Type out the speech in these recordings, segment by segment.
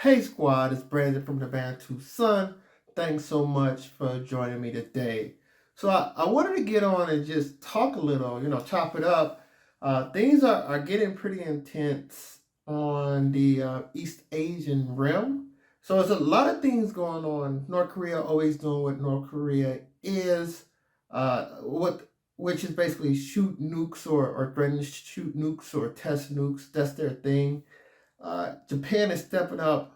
Hey squad, it's Brandon from the Bantu Sun. Thanks so much for joining me today. So I wanted to get on and just talk a little, chop it up. Things are getting pretty intense on the East Asian realm. So there's a lot of things going on. North Korea always doing what North Korea is, what which is basically shoot nukes or threaten to shoot nukes or test nukes. That's their thing. Japan is stepping up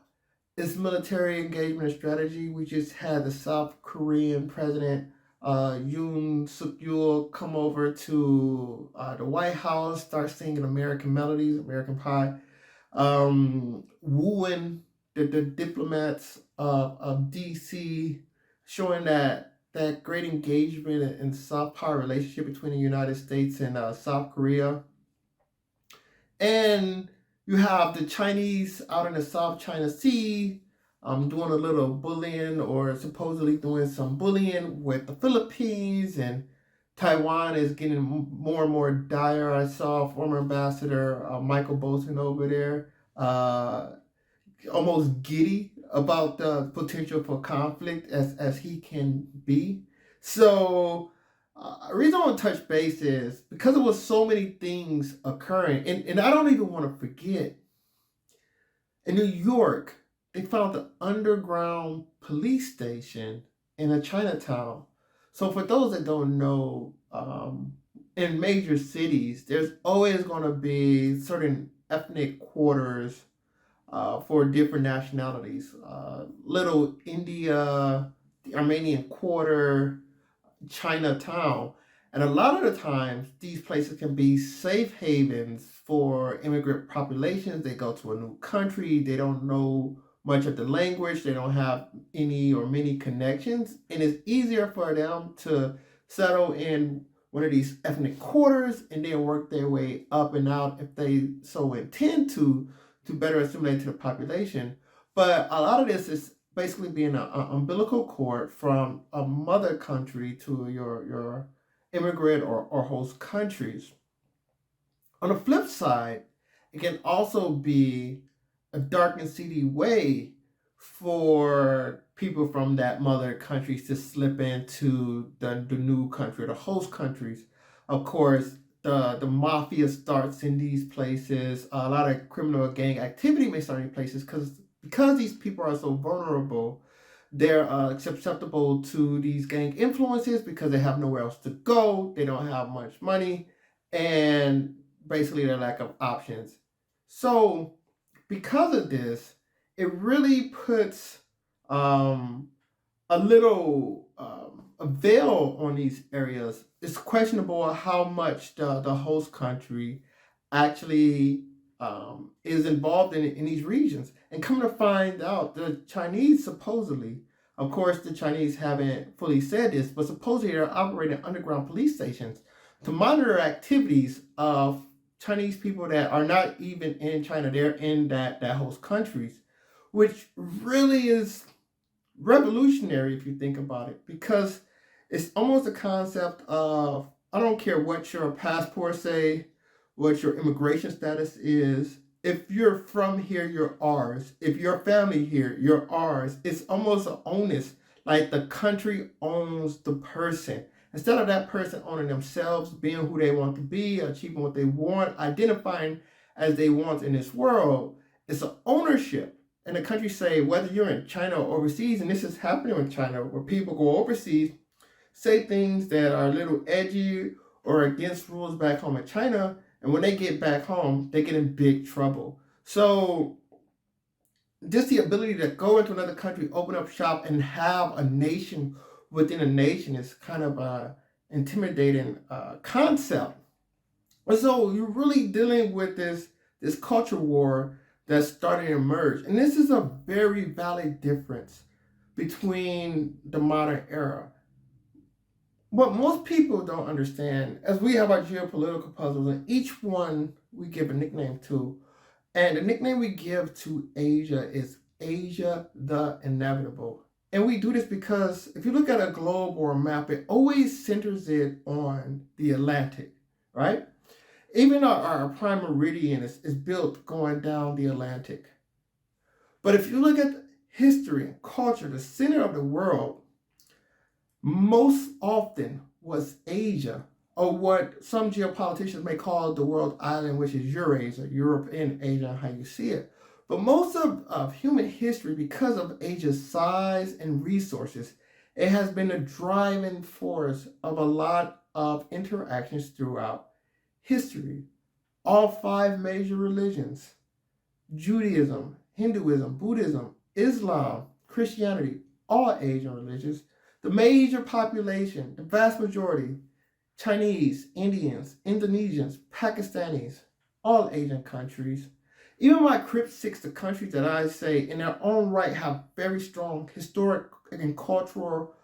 its military engagement strategy. We just had the South Korean president Yoon Suk Yeol come over to the White House, start singing American melodies, American Pie, wooing the diplomats of DC, showing that great engagement and soft power relationship between the United States and South Korea. And you have the Chinese out in the South China Sea doing a little bullying or supposedly doing some bullying with the Philippines, and Taiwan is getting more and more dire. I saw former Ambassador Michael Bolton over there almost giddy about the potential for conflict as he can be. So, the reason I want to touch base is because there was so many things occurring, and I don't even want to forget. In New York, they found the underground police station in a Chinatown. So, for those that don't know, in major cities, there's always going to be certain ethnic quarters for different nationalities. Little India, the Armenian Quarter, Chinatown. And a lot of the times, these places can be safe havens for immigrant populations. They go to a new country, they don't know much of the language, they don't have any or many connections, and it's easier for them to settle in one of these ethnic quarters and then work their way up and out if they so intend to better assimilate to the population. But a lot of this is basically being an umbilical cord from a mother country to your immigrant or host countries. On the flip side, it can also be a dark and seedy way for people from that mother countries to slip into the new country, the host countries. Of course, the mafia starts in these places. A lot of criminal gang activity may start in places because these people are so vulnerable. They're susceptible to these gang influences because they have nowhere else to go. They don't have much money, and basically their lack of options. So, because of this, it really puts a little a veil on these areas. It's questionable how much the host country actually is involved in these regions. And come to find out, the Chinese supposedly, of course, the Chinese haven't fully said this, but supposedly they're operating underground police stations to monitor activities of Chinese people that are not even in China. They're in that host countries, which really is revolutionary if you think about it, because it's almost a concept of I don't care what your passport say, what your immigration status is. If you're from here, you're ours. If your family here, you're ours. It's almost an onus, like the country owns the person. Instead of that person owning themselves, being who they want to be, achieving what they want, identifying as they want in this world, it's an ownership. And the country say, whether you're in China or overseas, and this is happening in China, where people go overseas, say things that are a little edgy or against rules back home in China, and when they get back home, they get in big trouble. So just the ability to go into another country, open up shop, and have a nation within a nation is kind of a intimidating concept. And so you're really dealing with this culture war that's starting to emerge, and this is a very valid difference between the modern era. What most people don't understand, as we have our geopolitical puzzles, and each one we give a nickname to, and the nickname we give to Asia is Asia the Inevitable. And we do this because if you look at a globe or a map, it always centers it on the Atlantic, right? Even our prime meridian is built going down the Atlantic. But if you look at history and culture, the center of the world most often was Asia, or what some geopoliticians may call the world island, which is Eurasia, Europe and Asia, how you see it. But most of human history, because of Asia's size and resources, it has been a driving force of a lot of interactions throughout history. All five major religions, Judaism, Hinduism, Buddhism, Islam, Christianity, all Asian religions, the major population, the vast majority, Chinese, Indians, Indonesians, Pakistanis, all Asian countries. Even my Crypt 6, the countries that I say in their own right have very strong historic and cultural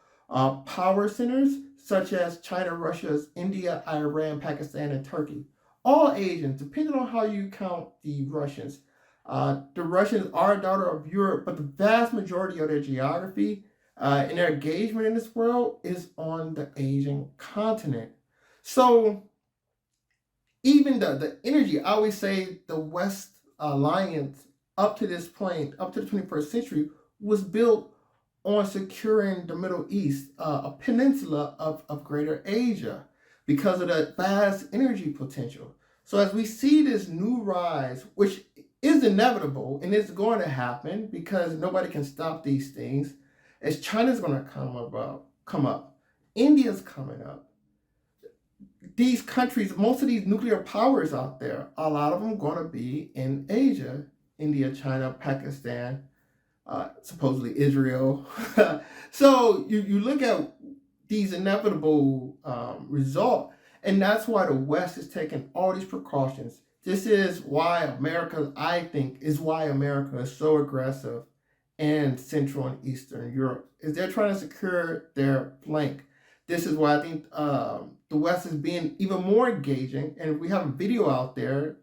power centers, such as China, Russia, India, Iran, Pakistan, and Turkey. All Asians, depending on how you count the Russians. The Russians are a daughter of Europe, but the vast majority of their geography and their engagement in this world is on the Asian continent. So even the energy, I always say the West Alliance up to this point, up to the 21st century, was built on securing the Middle East, a peninsula of Greater Asia, because of the vast energy potential. So as we see this new rise, which is inevitable and it's going to happen because nobody can stop these things, as China's going to come up, India's coming up. These countries, most of these nuclear powers out there, a lot of them going to be in Asia, India, China, Pakistan, supposedly Israel. So you look at these inevitable results, and that's why the West is taking all these precautions. This is why America, I think, is why America is so aggressive in Central and Eastern Europe, is they're trying to secure their flank. This is why I think the West is being even more engaging. And we have a video out there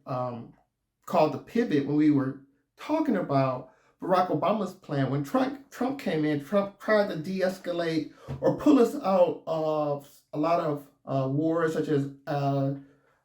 called The Pivot, when we were talking about Barack Obama's plan. When Trump came in, Trump tried to de-escalate or pull us out of a lot of wars such as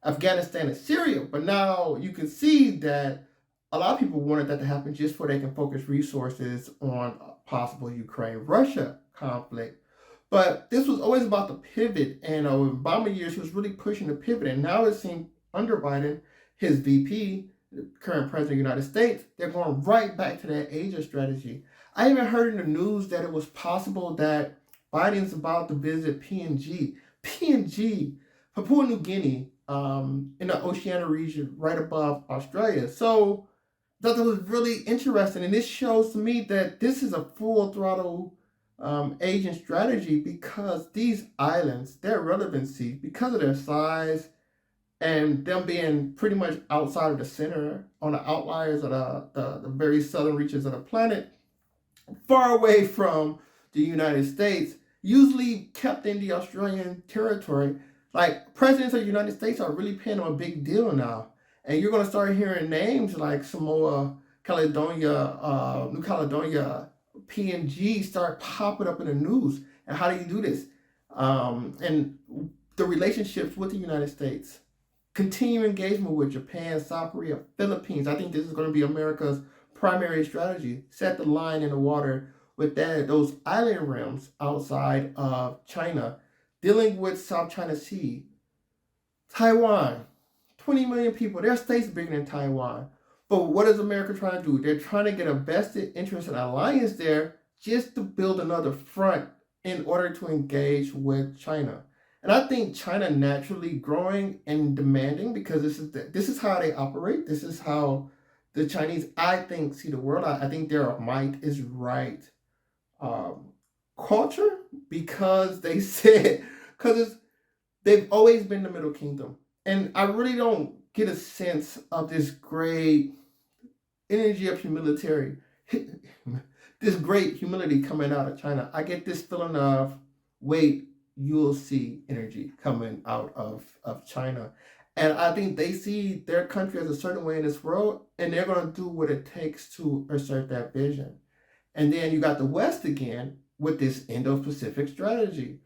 Afghanistan and Syria. But now you can see that a lot of people wanted that to happen just so they can focus resources on possible Ukraine-Russia conflict. But this was always about the pivot, and in Obama years, he was really pushing the pivot. And now it seems under Biden, his VP, the current president of the United States, they're going right back to that Asia strategy. I even heard in the news that it was possible that Biden's about to visit PNG. PNG, Papua New Guinea, in the Oceania region right above Australia. So I thought that was really interesting. And this shows to me that this is a full throttle Asian strategy, because these islands, their relevancy, because of their size and them being pretty much outside of the center, on the outliers of the very southern reaches of the planet, far away from the United States, usually kept in the Australian territory. Like, presidents of the United States are really paying them a big deal now. And you're going to start hearing names like Samoa, Caledonia, New Caledonia, PNG start popping up in the news. And how do you do this? And the relationships with the United States, continued engagement with Japan, South Korea, Philippines. I think this is going to be America's primary strategy. Set the line in the water with those island realms outside of China, dealing with South China Sea, Taiwan, 20 million people. Their state's bigger than Taiwan. But what is America trying to do? They're trying to get a vested interest and alliance there just to build another front in order to engage with China. And I think China naturally growing and demanding, because this is how they operate. This is how the Chinese, I think, see the world. I think their might is right culture, because they've always been the Middle Kingdom. And I really don't get a sense of this great energy of humility, this great humility coming out of China. I get this feeling of, wait, you'll see energy coming out of China. And I think they see their country as a certain way in this world, and they're going to do what it takes to assert that vision. And then you got the West again with this Indo-Pacific strategy.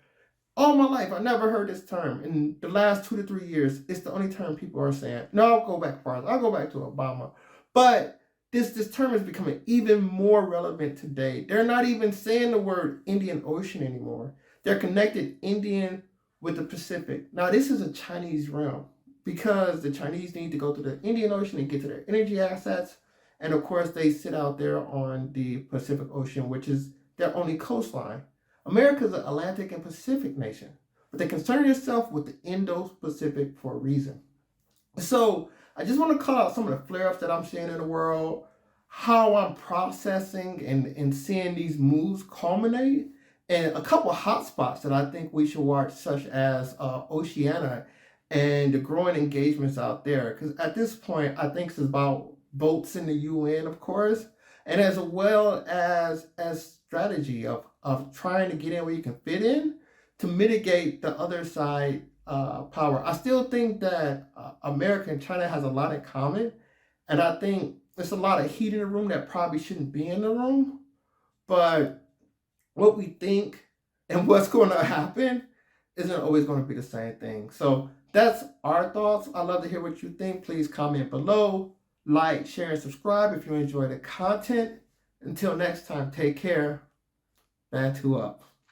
All my life, I never heard this term. In the last 2 to 3 years, it's the only term people are saying. No, I'll go back farther. I'll go back to Obama. But this term is becoming even more relevant today. They're not even saying the word Indian Ocean anymore. They're connected Indian with the Pacific. Now, this is a Chinese realm because the Chinese need to go to the Indian Ocean and get to their energy assets. And of course, they sit out there on the Pacific Ocean, which is their only coastline. America is an Atlantic and Pacific nation, but they concern themselves with the Indo-Pacific for a reason. So I just want to call out some of the flare-ups that I'm seeing in the world, how I'm processing and seeing these moves culminate, and a couple of hot spots that I think we should watch, such as Oceania and the growing engagements out there. Because at this point, I think it's about votes in the UN, of course, and as well as strategy of trying to get in where you can fit in to mitigate the other side power. I still think that America and China has a lot in common, and I think there's a lot of heat in the room that probably shouldn't be in the room. But what we think and what's going to happen isn't always going to be the same thing. So that's our thoughts. I'd love to hear what you think. Please comment below, like, share, and subscribe if you enjoy the content. Until next time, take care. Bantu up.